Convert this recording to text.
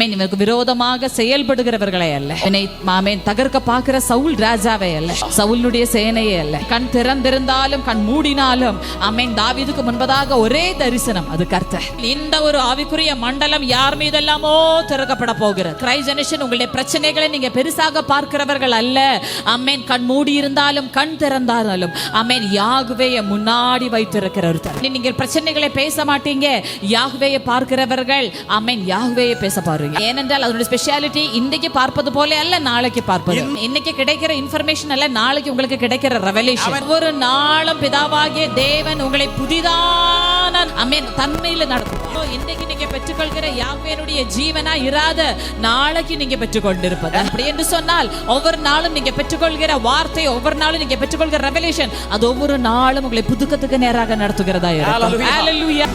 ஆமென், இவருக்கு விரோதமாக செயல்படுகிறவர்களே அல்ல. ஆமென், தகர்க்க பார்க்கிற சவுல் ராஜாவே அல்ல, சவுலுடைய சேனையே அல்ல. கண் திறந்திருந்தாலும் கண் மூடினாலும் ஆமென், தாவீதுக்கு முன்பதாக ஒரே தரிசனம், அது கர்த்தர். இந்த ஒரு ஆவிக்குரிய மண்டலம் யார் மீதெல்லாமோ திறக்கப்பட போகிறது. கிரைஸ்ட் ஜெனரேஷன், உங்களுடைய பிரச்சனைகளை நீங்க பெருசாக பார்க்கிறவர்கள் அல்ல. ஆமென், கண் மூடி இருந்தாலும் கண் திறந்தாலும் ஆமென், யாகுவேயை முன்னாடி வைத்திருக்கிற ஒருத்தர். நீங்க பிரச்சனைகளை பேச மாட்டீங்க, யாகுவேயை பார்க்கிறவர்கள் ஆமென், யாகுவேயை பேச பாருங்க. ஏனென்றால் அதனுடைய ஸ்பெஷாலிட்டி இன்றைக்கு பார்ப்பது போல அல்ல, நாளைக்கு பார்ப்பது. இன்னைக்கு கிடைக்கிற இன்ஃபர்மேஷன் அல்ல, நாளைக்கு உங்களுக்கு கிடைக்கிற ரெவலேஷன். ஒவ்வொரு நாளும் பிதாவாகிய தேவன் உங்களை புதிதான ஆமென் தன்மையில நடத்தும். இன்றைக்கு நீங்க பெற்றுக்கொள்கிற யாகுவேனுடைய ஜீவனா இராத நாளைக்கு நீங்க பெற்றுக்கொண்டிருப்பது. அப்படி என்று சொன்னால் ஒவ்வொரு நாளும் நீங்க பெற்றுக்கொள்கிற வார்த்தை, ஒவ்வொரு நாளும் நீங்க பெற்றுக்கொள்கிற ரெவலேஷன், அது ஒவ்வொரு நாளும் உங்களை புதுக்கத்துக்கு நேராக நடத்துகிறதா இருக்கும். ஹalleluya.